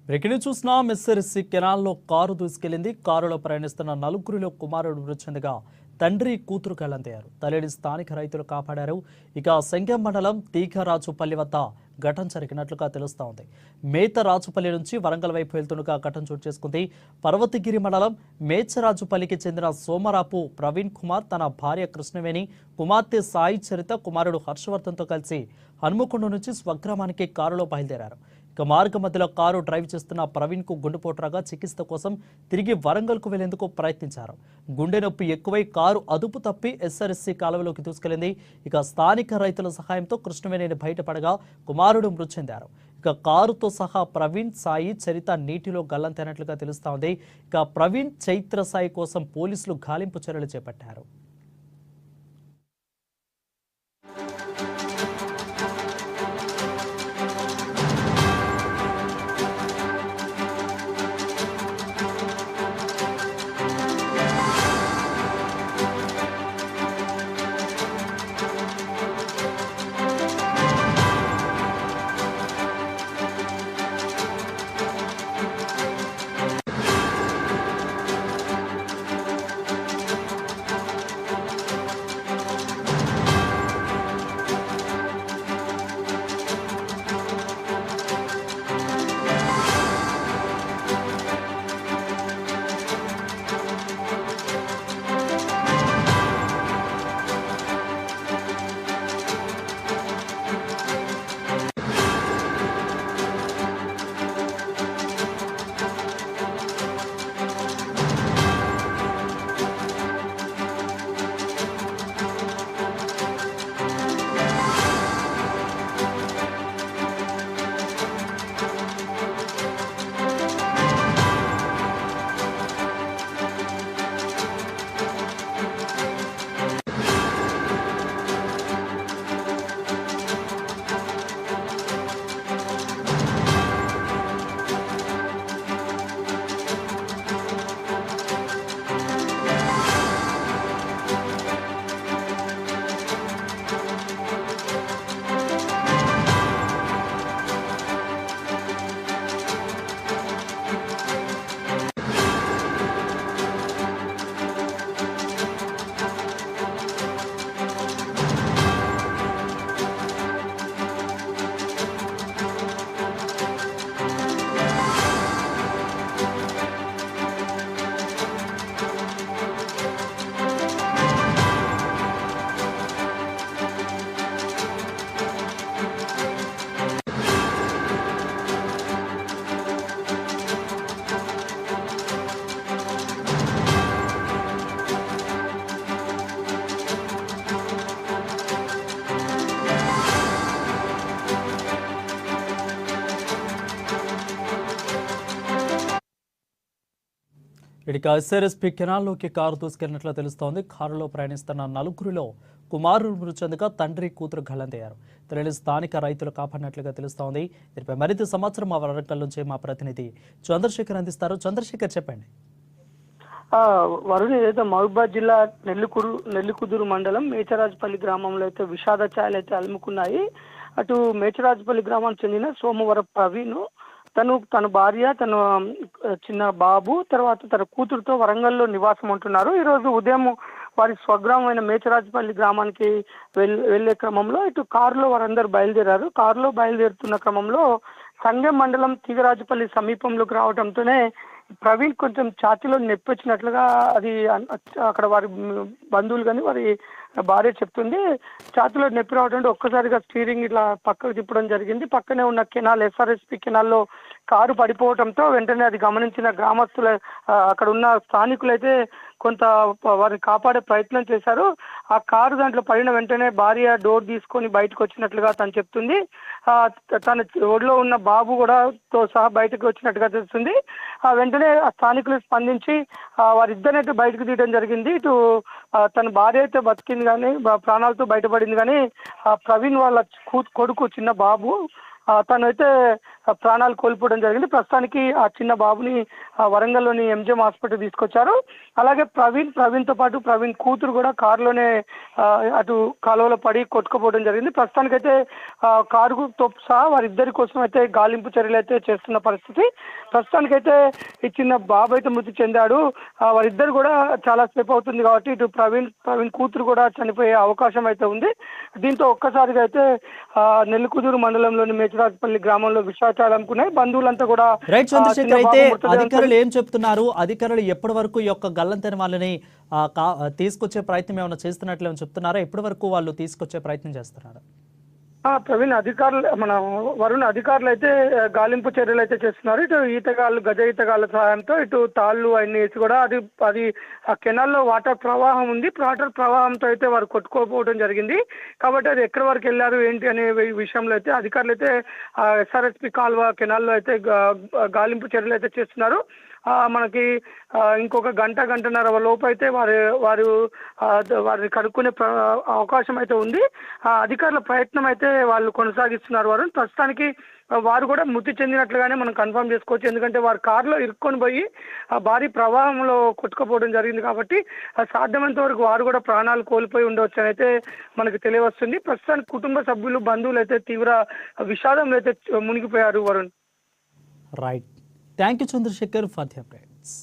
Breaking చూస్తున్నాం. SRSC కెనాల్లో car దూసుకెళ్లింది. కారులో ప్రయాణిస్తున్న నలుగురిలో కుమారుడు మృతి చెందగా తండ్రి కూతురు గల్లంతయ్యారు. తల్లిని స్థానిక రైతులు కాపాడారు. ఇక సంగెం మండలం తీగరాజుపల్లి వద్ద ఘటన జరిగినట్లుగా తెలుస్తోంది. మేతరాజుపల్లి నుంచి వరంగల్ వైపు వెళ్తుండగా ఘటన చోటు చేసుకుంది. పర్వతగిరి మండలం మేచరాజుపల్లికి చెందిన సోమరాపు ప్రవీణ్ కుమార్ తన భార్య కృష్ణవేణి, కుమార్తె సాయి చరిత, కుమారుడు హర్షవర్ధన్తో కలిసి హనుమకొండ నుంచి స్వగ్రామానికి కారులో బయలుదేరారు. ఇక మార్గ మధ్యలో కారు డ్రైవ్ చేస్తున్న ప్రవీణ్ కు గుండెపోటు రాగా చికిత్స కోసం తిరిగి వరంగల్కు వెళ్లేందుకు ప్రయత్నించారు. గుండె నొప్పి ఎక్కువై కారు అదుపు తప్పి ఎస్ఆర్ఎస్సీ కాలువలోకి దూసుకెళ్లింది. ఇక స్థానిక రైతుల సహాయంతో కృష్ణవేణిని బయటపడగా కుమారుడు మృతి చెందారు. ఇక కారుతో సహా ప్రవీణ్, సాయి, చరిత నీటిలో గల్లంతైనట్లుగా తెలుస్తోంది. ఇక ప్రవీణ్, చైత్ర సాయి కోసం పోలీసులు గాలింపు చర్యలు చేపట్టారు. ఇక ఎస్ఆర్ఎస్పీ కెనాల్లోకి కారు దూసుకెళ్లినట్లు తెలుస్తోంది. కారులో ప్రయాణిస్తున్న నలుగురిలో కుమారుడు మృతి చెందగా తండ్రి, కూతురు గల్లంతయ్యారు. తల్లిని స్థానిక రైతులు కాపాడినట్లుగా తెలుస్తోంది. దీనిపై మరింత సమాచారం మా వరంగల్ నుంచి మా ప్రతినిధి చంద్రశేఖర్ అందిస్తారు. చంద్రశేఖర్, చెప్పండి. వరుణ్, ఏదైతే మహబూబాద్ జిల్లా నెల్లికుదురు మండలం మేచరాజుపల్లి గ్రామంలో అయితే విషాద ఛాయలు అయితే అలుముకున్నాయి. అటు మేచరాజుపల్లి గ్రామానికి చెందిన సోమవరం ప్రవీణ్ తన భార్య, తన చిన్న బాబు, తర్వాత తన కూతురుతో వరంగల్లో నివాసం ఉంటున్నారు. ఈరోజు ఉదయం వారి స్వగ్రామమైన మేచరాజుపల్లి గ్రామానికి వెళ్లే క్రమంలో ఇటు కారులో వారందరూ బయలుదేరారు. కారులో బయలుదేరుతున్న క్రమంలో సంగెం మండలం తీగరాజుపల్లి సమీపంలోకి రావడంతోనే ప్రవీణ్ కొంచెం ఛాతీలో నొప్పి వచ్చినట్లుగా అది అక్కడ వారి బంధువులు కానీ వారి భార్య చెప్తుంది. ఛాతీలో నొప్పి రావడంతో ఒక్కసారిగా స్టీరింగ్ ఇట్లా పక్కకు తిప్పడం జరిగింది. పక్కనే ఉన్న కెనాల్, ఎస్ఆర్ఎస్పీ కెనాల్లో కారు పడిపోవడంతో వెంటనే అది గమనించిన గ్రామస్తుల, అక్కడ ఉన్న స్థానికులైతే కొంత వారిని కాపాడే ప్రయత్నం చేశారు. ఆ కారు దాంట్లో పడిన వెంటనే భార్య డోర్ తీసుకొని బయటకు వచ్చినట్లుగా తను చెప్తుంది. తన ఒడిలో ఉన్న బాబు కూడా తో సహా బయటకు వచ్చినట్టుగా తెలుస్తుంది. వెంటనే ఆ స్థానికులు స్పందించి వారిద్దరినైతే బయటకు తీయడం జరిగింది. ఇటు తన భార్య అయితే బతికింది కానీ, ప్రాణాలతో బయటపడింది కానీ ప్రవీణ్ వాళ్ళ కొడుకు చిన్న బాబు తనైతే ప్రాణాలు కోల్పోవడం జరిగింది. ప్రస్తుతానికి ఆ చిన్న బాబుని వరంగల్లోని ఎంజిఎం హాస్పిటల్ తీసుకొచ్చారు. అలాగే ప్రవీణ్తో పాటు ప్రవీణ్ కూతురు కూడా కారులోనే అటు కాలువలో పడి కొట్టుకుపోవడం జరిగింది. ప్రస్తుతానికైతే కారుతో సహా వారిద్దరి కోసం అయితే గాలింపు చర్యలు అయితే చేస్తున్న పరిస్థితి. ప్రస్తుతానికైతే ఈ చిన్న బాబు అయితే మృతి చెందాడు. వారిద్దరు కూడా చాలా సేపు అవుతుంది కాబట్టి ఇటు ప్రవీణ్ కూతురు కూడా చనిపోయే అవకాశం అయితే ఉంది. దీంతో ఒక్కసారిగా అయితే నెల్లికుదురు మండలంలోని మేచరాజపల్లి గ్రామంలో విషాచాలనుకున్నాయి. బంధువులంతా కూడా రైట్ చంద్రశేఖర్, అయితే అధికారులు ఏం చెప్తున్నారు? అధికారులు ఎప్పటి వరకు ఈ యొక్క గల్లంతైన వాళ్ళని తీసుకొచ్చే ప్రయత్నం ఏమైనా చేస్తున్నట్లు చెప్తున్నారా? ఎప్పటి వరకు వాళ్ళు తీసుకొచ్చే ప్రయత్నం చేస్తున్నారు? ప్రవీణ్, మన వరుణ్ అధికారులు అయితే గాలింపు చర్యలు అయితే చేస్తున్నారు. ఇటు ఈతగాళ్ళు, గజ ఈతగాళ్ళ సహాయంతో ఇటు తాళ్ళు అన్ని వేసి కూడా అది ఆ కెనాల్లో వాటర్ ప్రవాహం ఉంది. వాటర్ ప్రవాహంతో అయితే వారు కొట్టుకోపోవడం జరిగింది. కాబట్టి అది ఎక్కడి వరకు వెళ్ళారు ఏంటి అనే విషయంలో అయితే అధికారులు అయితే ఎస్ఆర్ఎస్పి కాల్వ కెనాల్లో అయితే గాలింపు చర్యలు అయితే చేస్తున్నారు. మనకి ఇంకొక గంటన్నర లోపు అయితే వారిని కనుక్కునే అవకాశం అయితే ఉంది. అధికారుల ప్రయత్నం అయితే వాళ్ళు కొనసాగిస్తున్నారు. వారు ప్రస్తుతానికి వారు కూడా మృతి చెందినట్లుగానే మనం కన్ఫర్మ్ చేసుకోవచ్చు. ఎందుకంటే వారు కారులో ఇరుక్కొని పోయి భారీ ప్రవాహంలో కొట్టుకుపోవడం జరిగింది కాబట్టి సాధ్యమైనంత వరకు వారు కూడా ప్రాణాలు కోల్పోయి ఉండవచ్చు అని అయితే మనకు తెలియవస్తుంది. ప్రస్తుతానికి కుటుంబ సభ్యులు, బంధువులు అయితే తీవ్ర విషాదంలో అయితే మునిగిపోయారు. Varun, right, thank you Chandrasekhar for the updates.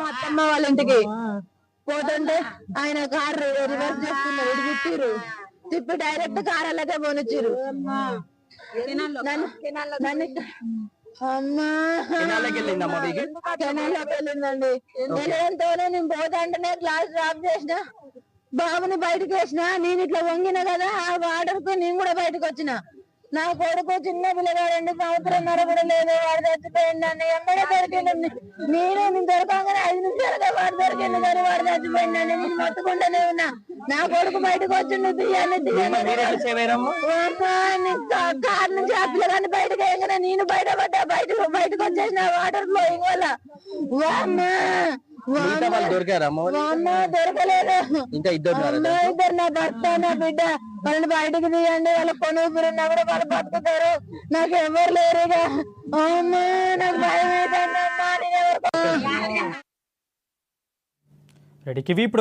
అత్తమ్మ వాళ్ళ ఇంటికి పోతుంటే ఆయన కారు రివర్స్ చేస్తున్నారు, తిప్పిరు, తిప్పి డైరెక్ట్ కార్ అలాగే పోనిచ్చారు. కెనాల్లోకి వెళ్ళిందండి. వెళ్ళడంతోనే నేను పోతాంటేనే గ్లాస్ డ్రాప్ చేసిన, బాబుని బయటకు వేసిన. నేను ఇట్లా వంగిన కదా, ఆ వాటర్ కు నేను కూడా బయటకు వచ్చిన. నా కొడుకు చిన్న పిల్లగాడండి, సంవత్సరంన్నర కూడా లేదు, వాడు చచ్చిపోయిందండి. ఎమ్మడే దొరికిందండి. నేను దొరకగానే 5 నిమిషాలుగా వాడు దొరికింది కానీ వాడు చచ్చిపోయిందండి. నేను మొత్తుకుంటూనే ఉన్నా, నా కొడుకు బయటకు వచ్చిండు, తీయండి కార్ నుంచి ఆ పిల్లగాన్ని బయటకు వేయగానే నేను బయటపడ్డా. బయటకు వచ్చేసిన వాటర్ ఫ్లోయింగ్ వల్ల. దొరకలేదు. ఇద్దరు నా భర్త, నా బిడ్డ. వాళ్ళని బయటకు తీయండి, వాళ్ళ కొనుగురున్నా కూడా వాళ్ళు బతుకుతారు. నాకు ఎవరు లేరుగా. అమ్మా, నాకు భయం అవుతుందమ్మా. నేను ఎవరు రెడీకి ఇప్పుడు